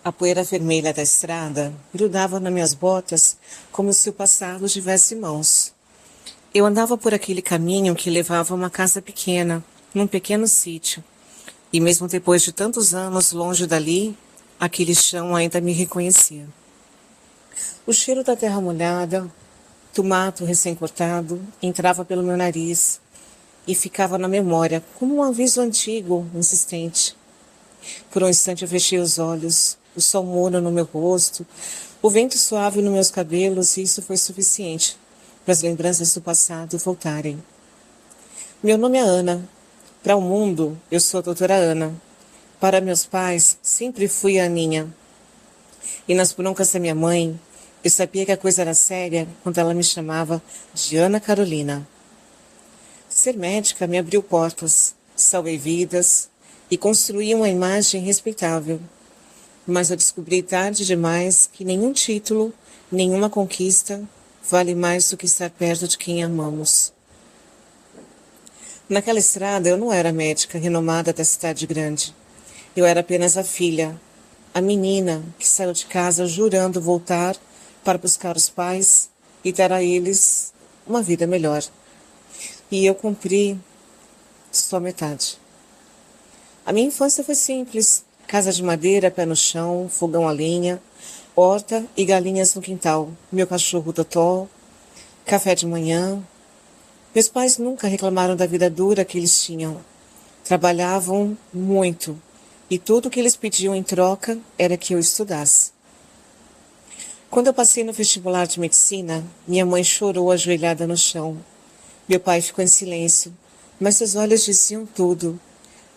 A poeira vermelha da estrada grudava nas minhas botas como se o passado tivesse mãos. Eu andava por aquele caminho que levava a uma casa pequena, num pequeno sítio. E mesmo depois de tantos anos longe dali, aquele chão ainda me reconhecia. O cheiro da terra molhada, do mato recém-cortado, entrava pelo meu nariz e ficava na memória como um aviso antigo, insistente. Por um instante eu fechei os olhos, o sol morno no meu rosto, o vento suave nos meus cabelos, e isso foi suficiente para as lembranças do passado voltarem. Meu nome é Ana. Para o mundo, eu sou a doutora Ana. Para meus pais, sempre fui a Aninha. E nas broncas da minha mãe, eu sabia que a coisa era séria quando ela me chamava de Ana Carolina. Ser médica me abriu portas, salvei vidas e construí uma imagem respeitável. Mas eu descobri tarde demais que nenhum título, nenhuma conquista vale mais do que estar perto de quem amamos. Naquela estrada eu não era médica renomada da cidade grande. Eu era apenas a filha, a menina que saiu de casa jurando voltar para buscar os pais e dar a eles uma vida melhor. E eu cumpri só metade. A minha infância foi simples. Casa de madeira, pé no chão, fogão a lenha, horta e galinhas no quintal. Meu cachorro Totó, café de manhã. Meus pais nunca reclamaram da vida dura que eles tinham. Trabalhavam muito e tudo o que eles pediam em troca era que eu estudasse. Quando eu passei no vestibular de medicina, minha mãe chorou ajoelhada no chão. Meu pai ficou em silêncio, mas seus olhos diziam tudo.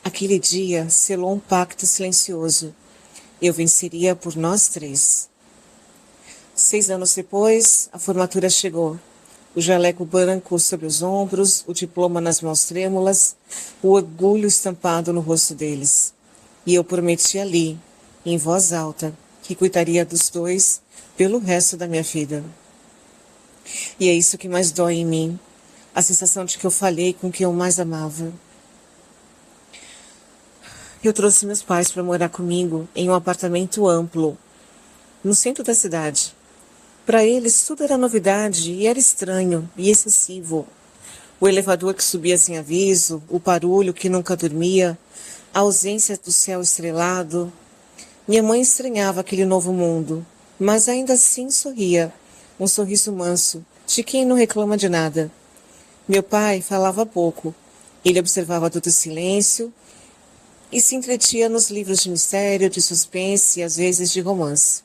Aquele dia selou um pacto silencioso. Eu venceria por nós três. 6 anos depois, a formatura chegou. O jaleco branco sobre os ombros, o diploma nas mãos trêmulas, o orgulho estampado no rosto deles. E eu prometi ali, em voz alta, que cuidaria dos dois pelo resto da minha vida. E é isso que mais dói em mim, a sensação de que eu falhei com quem eu mais amava. Eu trouxe meus pais para morar comigo em um apartamento amplo, no centro da cidade. Para eles, tudo era novidade e era estranho e excessivo. O elevador que subia sem aviso, o barulho que nunca dormia, a ausência do céu estrelado. Minha mãe estranhava aquele novo mundo, mas ainda assim sorria, um sorriso manso, de quem não reclama de nada. Meu pai falava pouco. Ele observava todo o silêncio e se entretinha nos livros de mistério, de suspense e às vezes de romance.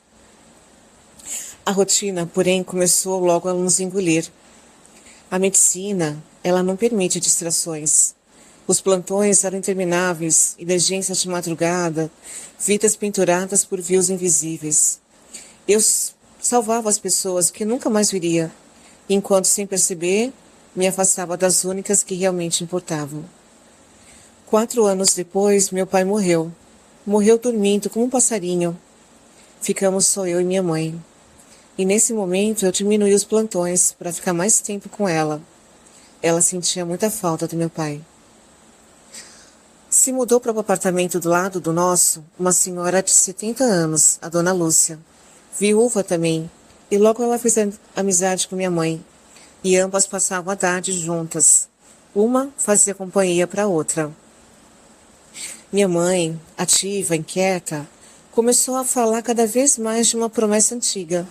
A rotina, porém, começou logo a nos engolir. A medicina, ela não permite distrações. Os plantões eram intermináveis, emergências de madrugada, vidas penduradas por fios invisíveis. Eu salvava as pessoas que nunca mais viria, enquanto, sem perceber, me afastava das únicas que realmente importavam. 4 anos depois, meu pai morreu. Morreu dormindo como um passarinho. Ficamos só eu e minha mãe. E nesse momento eu diminuí os plantões para ficar mais tempo com ela. Ela sentia muita falta do meu pai. Se mudou para o apartamento do lado do nosso uma senhora de 70 anos, a dona Lúcia. Viúva também. E logo ela fez amizade com minha mãe. E ambas passavam a tarde juntas. Uma fazia companhia para a outra. Minha mãe, ativa, inquieta, começou a falar cada vez mais de uma promessa antiga.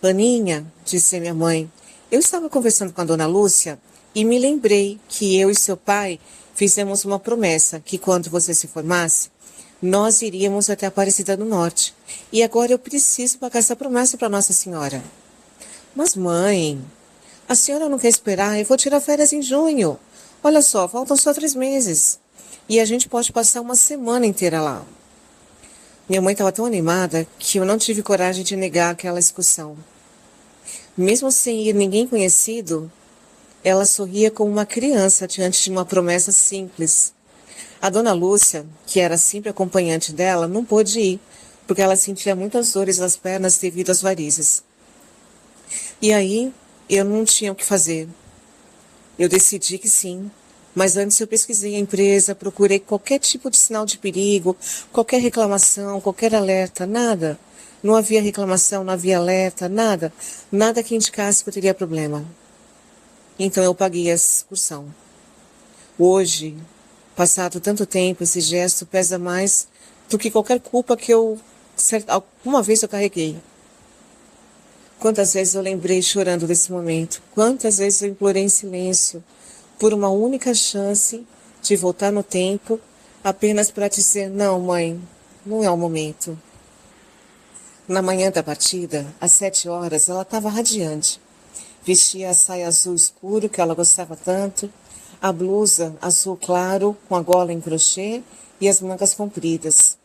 Aninha, disse minha mãe, eu estava conversando com a dona Lúcia e me lembrei que eu e seu pai fizemos uma promessa que quando você se formasse, nós iríamos até Aparecida do Norte. E agora eu preciso pagar essa promessa para Nossa Senhora. Mas mãe, a senhora não quer esperar? Eu vou tirar férias em junho. Olha só, faltam só 3 meses. E a gente pode passar uma semana inteira lá. Minha mãe estava tão animada que eu não tive coragem de negar aquela excursão. Mesmo sem ir ninguém conhecido, ela sorria como uma criança diante de uma promessa simples. A dona Lúcia, que era sempre acompanhante dela, não pôde ir, porque ela sentia muitas dores nas pernas devido às varizes. E aí, eu não tinha o que fazer. Eu decidi que sim, Mas antes eu pesquisei a empresa, procurei qualquer tipo de sinal de perigo, qualquer reclamação, qualquer alerta, nada. Não havia reclamação, não havia alerta, nada. Nada que indicasse que eu teria problema. Então eu paguei essa excursão. Hoje, passado tanto tempo, esse gesto pesa mais do que qualquer culpa que alguma vez eu carreguei. Quantas vezes eu lembrei chorando desse momento? Quantas vezes eu implorei em silêncio por uma única chance de voltar no tempo apenas para dizer: não, mãe, não é o momento. Na manhã da partida, às 7 horas, ela estava radiante. Vestia a saia azul escuro que ela gostava tanto, a blusa azul claro com a gola em crochê e as mangas compridas,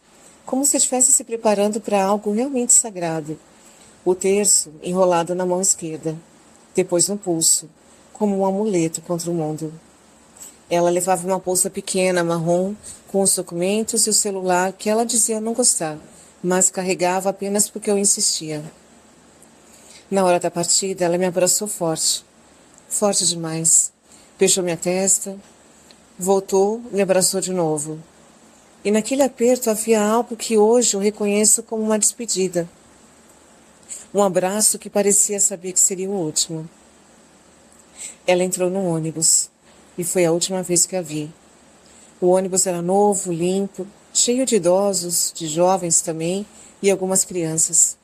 como se estivesse se preparando para algo realmente sagrado. O terço enrolado na mão esquerda, depois no pulso, como um amuleto contra o mundo. Ela levava uma bolsa pequena, marrom, com os documentos e o celular que ela dizia não gostar, mas carregava apenas porque eu insistia. Na hora da partida, ela me abraçou forte. Forte demais. Beijou minha testa, voltou e me abraçou de novo. E naquele aperto havia algo que hoje eu reconheço como uma despedida. Um abraço que parecia saber que seria o último. Ela entrou no ônibus e foi a última vez que a vi. O ônibus era novo, limpo, cheio de idosos, de jovens também e algumas crianças.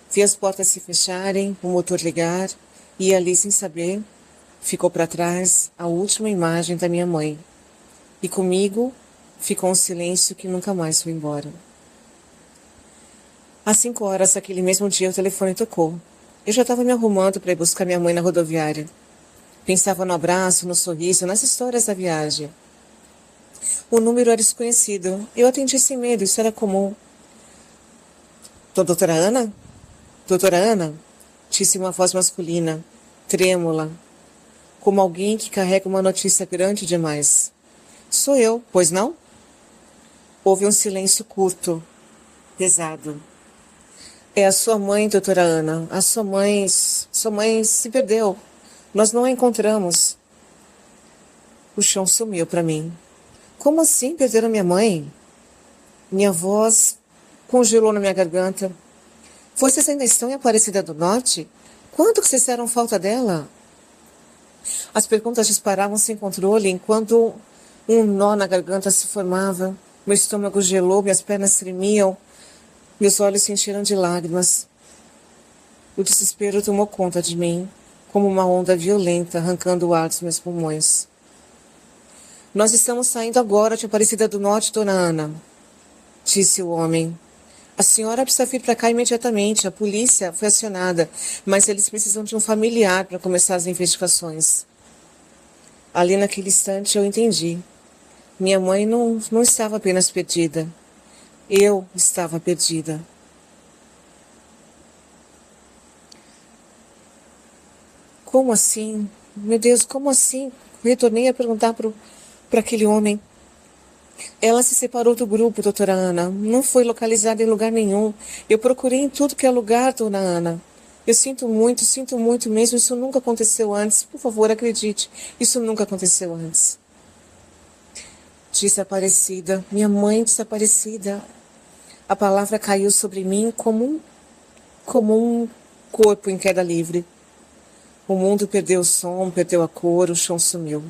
Vi as portas se fecharem, o motor ligar e ali, sem saber, ficou para trás a última imagem da minha mãe. E comigo ficou um silêncio que nunca mais foi embora. Às 5 horas daquele mesmo dia o telefone tocou. Eu já estava me arrumando para ir buscar minha mãe na rodoviária. Pensava no abraço, no sorriso, nas histórias da viagem. O número era desconhecido. Eu atendi sem medo, isso era comum. Doutora Ana? Doutora Ana? Disse uma voz masculina, trêmula, como alguém que carrega uma notícia grande demais. Sou eu, pois não? Houve um silêncio curto, pesado. É a sua mãe, doutora Ana. A sua mãe se perdeu. Nós não a encontramos. O chão sumiu para mim. Como assim perderam minha mãe? Minha voz congelou na minha garganta. Vocês ainda estão em Aparecida do Norte? Quando que vocês deram falta dela? As perguntas disparavam sem controle enquanto um nó na garganta se formava. Meu estômago gelou, minhas pernas tremiam, meus olhos se encheram de lágrimas. O desespero tomou conta de mim, como uma onda violenta arrancando o ar dos meus pulmões. Nós estamos saindo agora de Aparecida do Norte, dona Ana, disse o homem. A senhora precisa vir para cá imediatamente. A polícia foi acionada, mas eles precisam de um familiar para começar as investigações. Ali naquele instante eu entendi. Minha mãe não estava apenas perdida. Eu estava perdida. Como assim? Meu Deus, como assim? Retornei a perguntar para aquele homem. Ela se separou do grupo, doutora Ana. Não foi localizada em lugar nenhum. Eu procurei em tudo que é lugar, dona Ana. Eu sinto muito mesmo. Isso nunca aconteceu antes. Por favor, acredite. Isso nunca aconteceu antes. Desaparecida. Minha mãe desaparecida. A palavra caiu sobre mim como um corpo em queda livre. O mundo perdeu o som, perdeu a cor, o chão sumiu.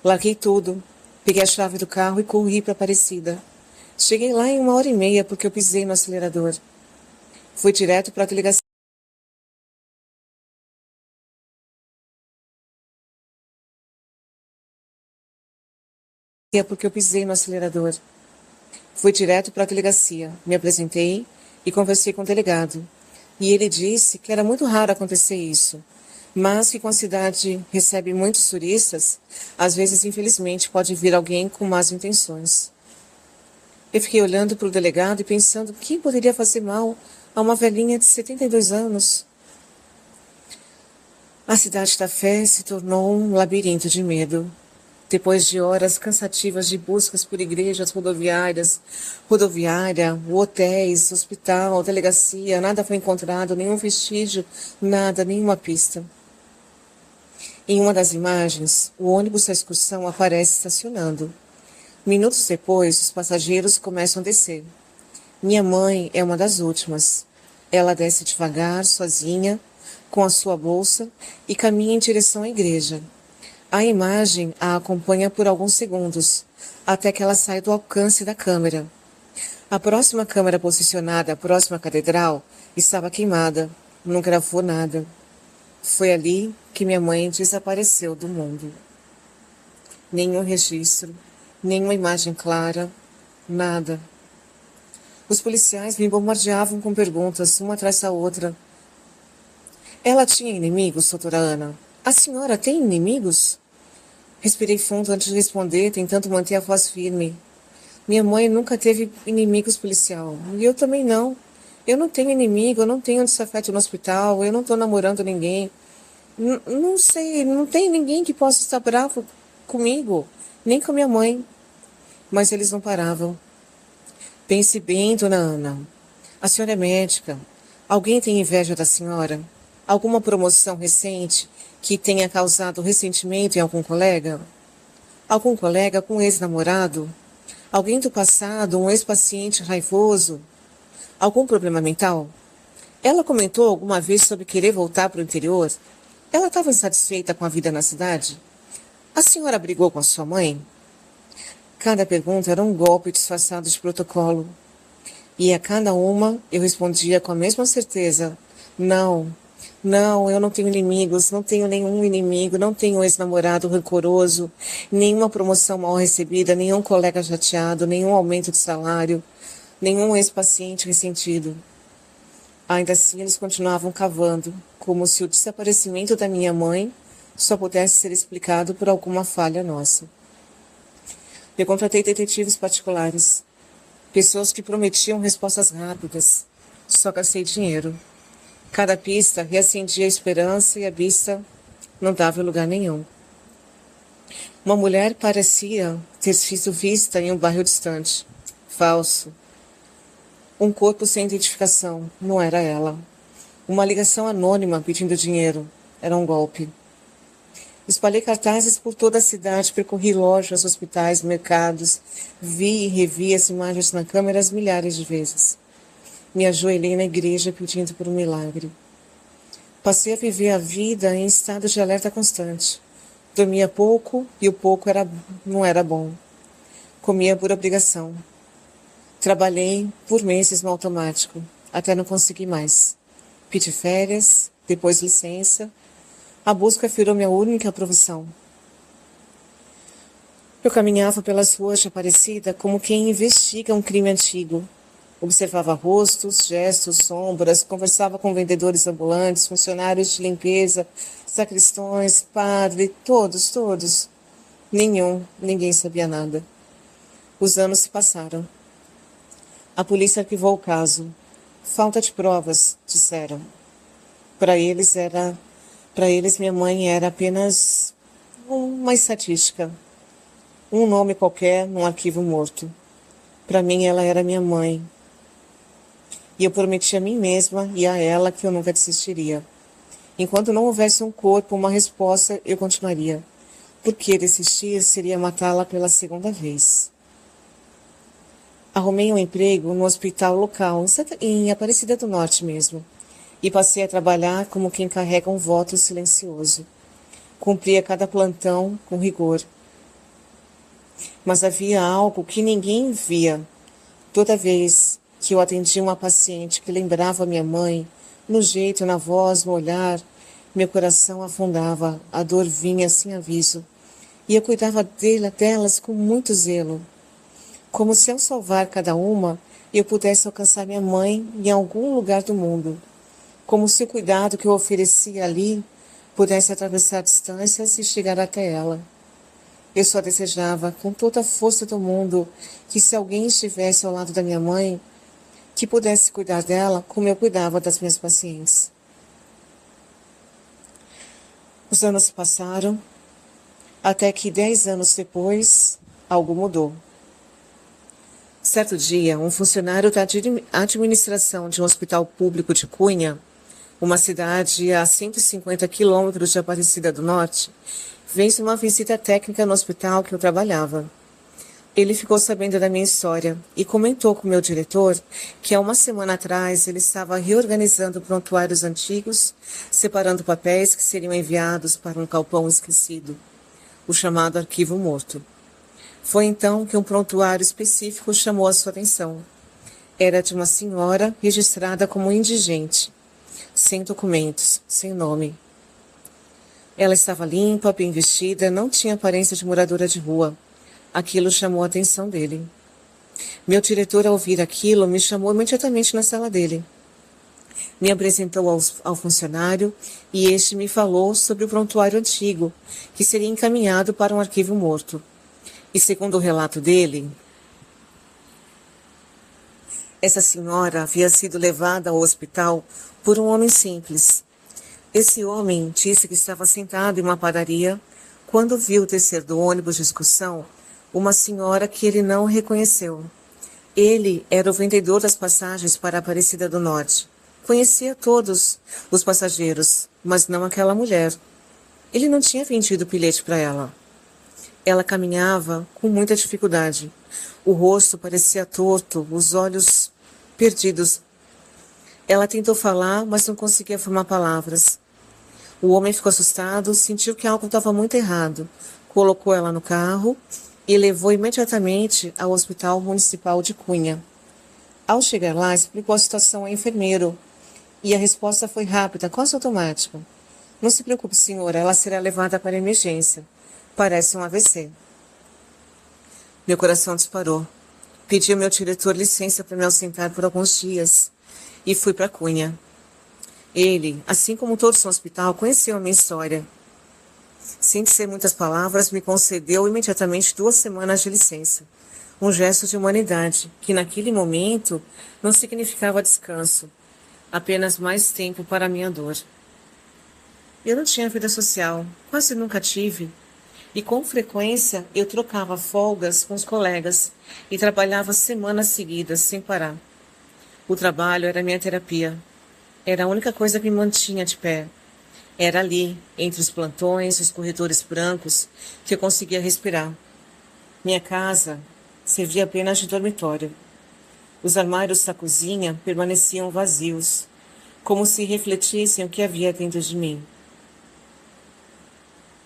Larguei tudo. Peguei a chave do carro e corri para Aparecida. Cheguei lá em 1 hora e meia porque eu pisei no acelerador. Fui direto para a delegacia porque eu pisei no acelerador. Fui direto para a delegacia, me apresentei e conversei com o delegado. E ele disse que era muito raro acontecer isso, mas que quando a cidade recebe muitos turistas, às vezes, infelizmente, pode vir alguém com más intenções. Eu fiquei olhando para o delegado e pensando quem poderia fazer mal a uma velhinha de 72 anos. A cidade da fé se tornou um labirinto de medo. Depois de horas cansativas de buscas por igrejas rodoviária, hotéis, hospital, delegacia, nada foi encontrado, nenhum vestígio, nada, nenhuma pista. Em uma das imagens, o ônibus da excursão aparece estacionando. Minutos depois, os passageiros começam a descer. Minha mãe é uma das últimas. Ela desce devagar, sozinha, com a sua bolsa e caminha em direção à igreja. A imagem a acompanha por alguns segundos, até que ela sai do alcance da câmera. A próxima câmera posicionada próxima à catedral estava queimada, não gravou nada. Foi ali que minha mãe desapareceu do mundo. Nenhum registro, nenhuma imagem clara, nada. Os policiais me bombardeavam com perguntas, uma atrás da outra. Ela tinha inimigos, doutora Ana? A senhora tem inimigos? Respirei fundo antes de responder, tentando manter a voz firme. Minha mãe nunca teve inimigos policial. E eu também não. Eu não tenho inimigo, eu não tenho desafeto no hospital, eu não estou namorando ninguém. Não sei, não tem ninguém que possa estar bravo comigo, nem com a minha mãe. Mas eles não paravam. Pense bem, dona Ana. A senhora é médica. Alguém tem inveja da senhora? Alguma promoção recente que tenha causado ressentimento em algum colega? Algum colega com um ex-namorado? Alguém do passado, um ex-paciente raivoso? Algum problema mental? Ela comentou alguma vez sobre querer voltar para o interior? Ela estava insatisfeita com a vida na cidade? A senhora brigou com a sua mãe? Cada pergunta era um golpe disfarçado de protocolo. E a cada uma eu respondia com a mesma certeza: não, não, eu não tenho inimigos, não tenho nenhum inimigo, não tenho um ex-namorado rancoroso, nenhuma promoção mal recebida, nenhum colega chateado, nenhum aumento de salário, nenhum ex-paciente ressentido. Ainda assim, eles continuavam cavando, como se o desaparecimento da minha mãe só pudesse ser explicado por alguma falha nossa. Eu contratei detetives particulares, pessoas que prometiam respostas rápidas. Só gastei dinheiro. Cada pista reacendia a esperança e a pista não dava em lugar nenhum. Uma mulher parecia ter sido vista em um bairro distante. Falso. Um corpo sem identificação. Não era ela. Uma ligação anônima pedindo dinheiro. Era um golpe. Espalhei cartazes por toda a cidade, percorri lojas, hospitais, mercados, vi e revi as imagens na câmera milhares de vezes. Me ajoelhei na igreja pedindo por um milagre. Passei a viver a vida em estado de alerta constante. Dormia pouco e o pouco não era bom. Comia por obrigação. Trabalhei por meses no automático, até não conseguir mais. Pedi férias, depois licença. A busca virou minha única profissão. Eu caminhava pelas ruas de Aparecida como quem investiga um crime antigo. Observava rostos, gestos, sombras, conversava com vendedores ambulantes, funcionários de limpeza, sacristões, padre, todos. Ninguém sabia nada. Os anos se passaram. A polícia arquivou o caso. Falta de provas, disseram. Para eles, minha mãe era apenas uma estatística. Um nome qualquer num arquivo morto. Para mim, ela era minha mãe. E eu prometi a mim mesma e a ela que eu nunca desistiria. Enquanto não houvesse um corpo, uma resposta, eu continuaria. Porque desistir seria matá-la pela segunda vez. Arrumei um emprego no hospital local, em Aparecida do Norte mesmo. E passei a trabalhar como quem carrega um voto silencioso. Cumpria cada plantão com rigor. Mas havia algo que ninguém via. Toda vez que eu atendia uma paciente que lembrava minha mãe, no jeito, na voz, no olhar, meu coração afundava, a dor vinha sem aviso. E eu cuidava delas com muito zelo. Como se ao salvar cada uma, eu pudesse alcançar minha mãe em algum lugar do mundo. Como se o cuidado que eu oferecia ali pudesse atravessar distâncias e chegar até ela. Eu só desejava, com toda a força do mundo, que se alguém estivesse ao lado da minha mãe, que pudesse cuidar dela como eu cuidava das minhas pacientes. Os anos se passaram, até que 10 anos depois, algo mudou. Certo dia, um funcionário da administração de um hospital público de Cunha uma cidade a 150 quilômetros de Aparecida do Norte, fez uma visita técnica no hospital que eu trabalhava. Ele ficou sabendo da minha história e comentou com o meu diretor que há uma semana atrás ele estava reorganizando prontuários antigos, separando papéis que seriam enviados para um galpão esquecido, o chamado arquivo morto. Foi então que um prontuário específico chamou a sua atenção. Era de uma senhora registrada como indigente, sem documentos, sem nome. Ela estava limpa, bem vestida, não tinha aparência de moradora de rua. Aquilo chamou a atenção dele. Meu diretor, ao ouvir aquilo, me chamou imediatamente na sala dele. Me apresentou ao funcionário e este me falou sobre o prontuário antigo, que seria encaminhado para um arquivo morto. E segundo o relato dele, essa senhora havia sido levada ao hospital por um homem simples. Esse homem disse que estava sentado em uma padaria quando viu descer do ônibus de excursão uma senhora que ele não reconheceu. Ele era o vendedor das passagens para a Aparecida do Norte. Conhecia todos os passageiros, mas não aquela mulher. Ele não tinha vendido bilhete para ela. Ela caminhava com muita dificuldade. O rosto parecia torto, os olhos perdidos. Ela tentou falar, mas não conseguia formar palavras. O homem ficou assustado, sentiu que algo estava muito errado. Colocou ela no carro e levou imediatamente ao Hospital Municipal de Cunha. Ao chegar lá, explicou a situação ao enfermeiro. E a resposta foi rápida, quase automática. Não se preocupe, senhora, ela será levada para a emergência. Parece um AVC. Meu coração disparou. Pedi ao meu diretor licença para me ausentar por alguns dias. E fui para Cunha. Ele, assim como todos no hospital, conheceu a minha história. Sem dizer muitas palavras, me concedeu imediatamente 2 semanas de licença. Um gesto de humanidade, que naquele momento não significava descanso, apenas mais tempo para a minha dor. Eu não tinha vida social, quase nunca tive, e com frequência eu trocava folgas com os colegas e trabalhava semanas seguidas, sem parar. O trabalho era minha terapia. Era a única coisa que me mantinha de pé. Era ali, entre os plantões, os corredores brancos, que eu conseguia respirar. Minha casa servia apenas de dormitório. Os armários da cozinha permaneciam vazios, como se refletissem o que havia dentro de mim.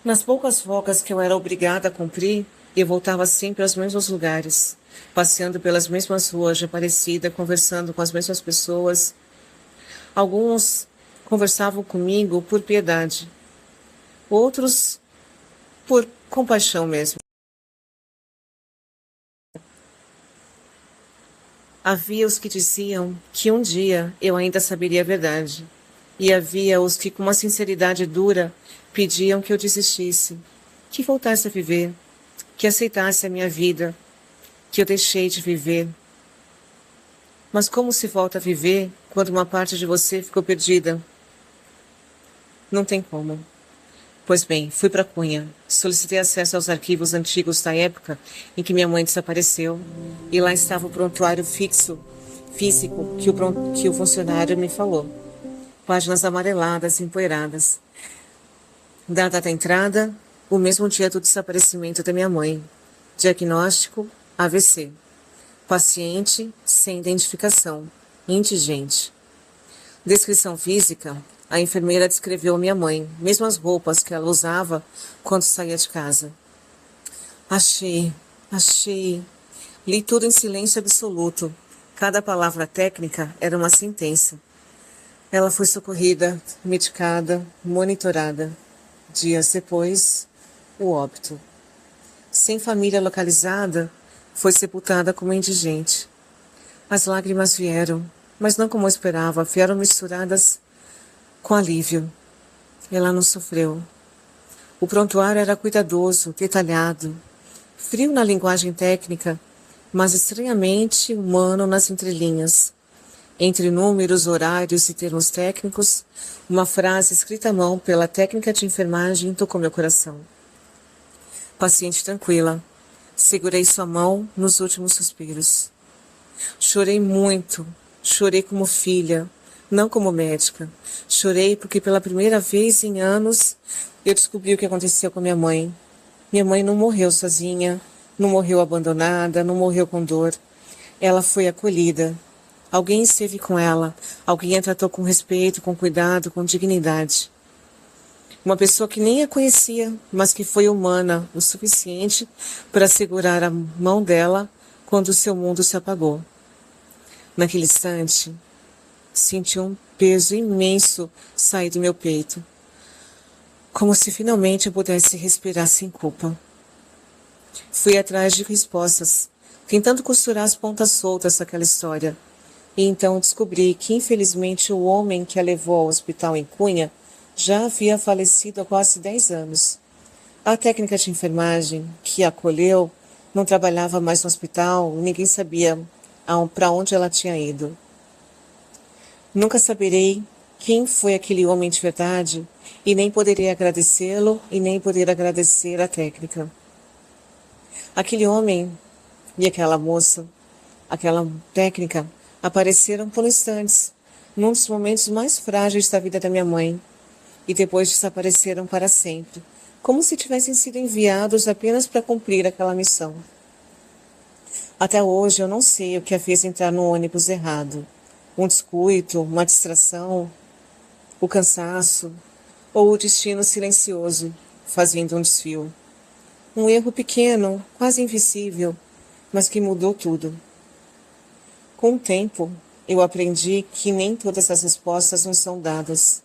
Nas poucas folgas que eu era obrigada a cumprir, eu voltava sempre aos mesmos lugares, passeando pelas mesmas ruas de Aparecida, conversando com as mesmas pessoas. Alguns conversavam comigo por piedade, outros por compaixão mesmo. Havia os que diziam que um dia eu ainda saberia a verdade, e havia os que, com uma sinceridade dura, pediam que eu desistisse, que voltasse a viver, que aceitasse a minha vida, que eu deixei de viver. Mas como se volta a viver quando uma parte de você ficou perdida? Não tem como. Pois bem, fui para Cunha, solicitei acesso aos arquivos antigos da época em que minha mãe desapareceu, e lá estava o prontuário físico que o funcionário me falou. Páginas amareladas, empoeiradas. Data da entrada, o mesmo dia do desaparecimento da minha mãe. Diagnóstico, AVC. Paciente, sem identificação, indigente. Descrição física, a enfermeira descreveu minha mãe, mesmo as roupas que ela usava quando saía de casa. Achei. Li tudo em silêncio absoluto. Cada palavra técnica era uma sentença. Ela foi socorrida, medicada, monitorada. Dias depois, o óbito. Sem família localizada, foi sepultada como indigente. As lágrimas vieram, mas não como eu esperava, vieram misturadas com alívio. Ela não sofreu. O prontuário era cuidadoso, detalhado, frio na linguagem técnica, mas estranhamente humano nas entrelinhas. Entre números, horários e termos técnicos, uma frase escrita à mão pela técnica de enfermagem tocou meu coração. Paciente tranquila, segurei sua mão nos últimos suspiros. Chorei muito, chorei como filha, não como médica. Chorei porque pela primeira vez em anos eu descobri o que aconteceu com minha mãe. Minha mãe não morreu sozinha, não morreu abandonada, não morreu com dor. Ela foi acolhida. Alguém esteve com ela, alguém a tratou com respeito, com cuidado, com dignidade. Uma pessoa que nem a conhecia, mas que foi humana o suficiente para segurar a mão dela quando o seu mundo se apagou. Naquele instante, senti um peso imenso sair do meu peito, como se finalmente eu pudesse respirar sem culpa. Fui atrás de respostas, tentando costurar as pontas soltas daquela história, e então descobri que, infelizmente, o homem que a levou ao hospital em Cunha já havia falecido há quase 10 anos. A técnica de enfermagem que a acolheu não trabalhava mais no hospital e ninguém sabia para onde ela tinha ido. Nunca saberei quem foi aquele homem de verdade e nem poderei agradecê-lo e nem poder agradecer a técnica. Aquele homem e aquela moça, aquela técnica, apareceram por instantes, num dos momentos mais frágeis da vida da minha mãe, e depois desapareceram para sempre, como se tivessem sido enviados apenas para cumprir aquela missão. Até hoje eu não sei o que a fez entrar no ônibus errado. Um descuido, uma distração, o cansaço ou o destino silencioso, fazendo um desfio. Um erro pequeno, quase invisível, mas que mudou tudo. Com o tempo, eu aprendi que nem todas as respostas nos são dadas.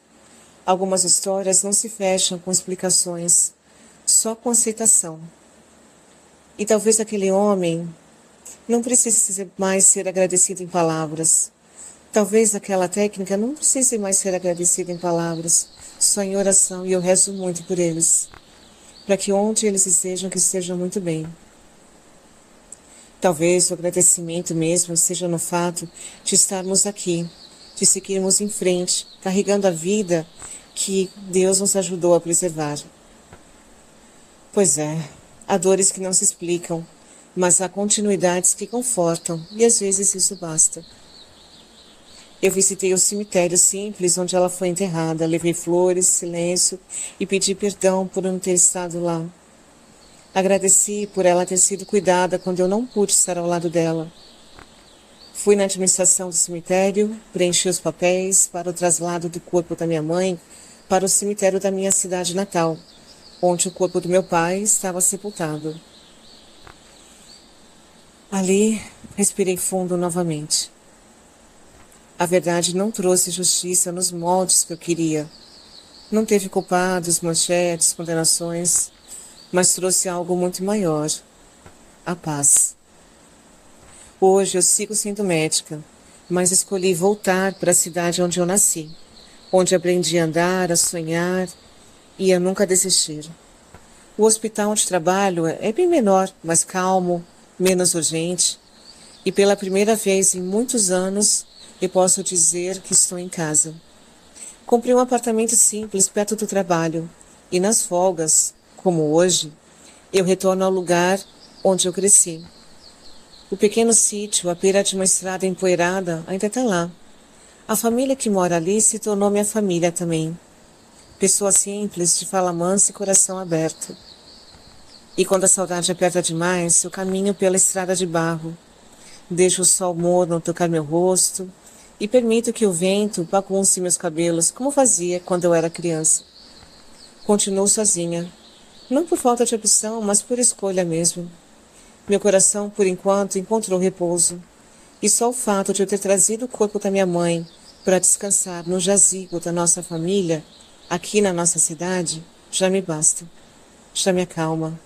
Algumas histórias não se fecham com explicações, só com aceitação. E talvez aquele homem não precise mais ser agradecido em palavras. Talvez aquela técnica não precise mais ser agradecida em palavras, só em oração, e eu rezo muito por eles, para que onde eles estejam, que estejam muito bem. Talvez o agradecimento mesmo seja no fato de estarmos aqui, de seguirmos em frente, carregando a vida que Deus nos ajudou a preservar. Pois é, há dores que não se explicam, mas há continuidades que confortam, e às vezes isso basta. Eu visitei o cemitério simples onde ela foi enterrada, levei flores, silêncio e pedi perdão por não ter estado lá. Agradeci por ela ter sido cuidada quando eu não pude estar ao lado dela. Fui na administração do cemitério, preenchi os papéis para o traslado do corpo da minha mãe para o cemitério da minha cidade natal, onde o corpo do meu pai estava sepultado. Ali, respirei fundo novamente. A verdade não trouxe justiça nos moldes que eu queria. Não teve culpados, manchetes, condenações, mas trouxe algo muito maior, a paz. Hoje eu sigo sendo médica, mas escolhi voltar para a cidade onde eu nasci, onde aprendi a andar, a sonhar e a nunca desistir. O hospital onde trabalho é bem menor, mais calmo, menos urgente, e pela primeira vez em muitos anos eu posso dizer que estou em casa. Comprei um apartamento simples perto do trabalho e nas folgas, como hoje, eu retorno ao lugar onde eu cresci. O pequeno sítio, à beira de uma estrada empoeirada, ainda está lá. A família que mora ali se tornou minha família também. Pessoa simples, de fala mansa e coração aberto. E quando a saudade aperta demais, eu caminho pela estrada de barro. Deixo o sol morno tocar meu rosto e permito que o vento bagunce meus cabelos, como fazia quando eu era criança. Continuo sozinha. Não por falta de opção, mas por escolha mesmo. Meu coração, por enquanto, encontrou repouso. E só o fato de eu ter trazido o corpo da minha mãe para descansar no jazigo da nossa família, aqui na nossa cidade, já me basta. Já me acalma.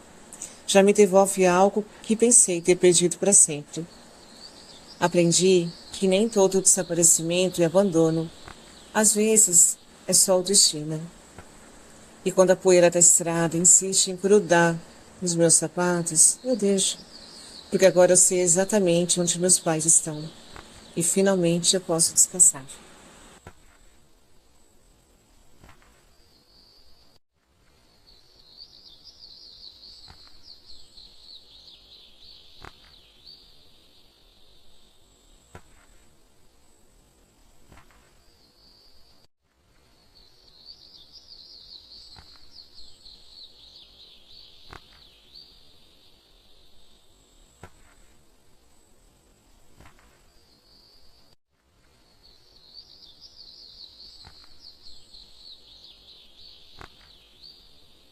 Já me devolve algo que pensei ter perdido para sempre. Aprendi que nem todo desaparecimento e abandono, às vezes, é só o destino. E quando a poeira da estrada insiste em grudar nos meus sapatos, eu deixo, porque agora eu sei exatamente onde meus pais estão. E finalmente eu posso descansar.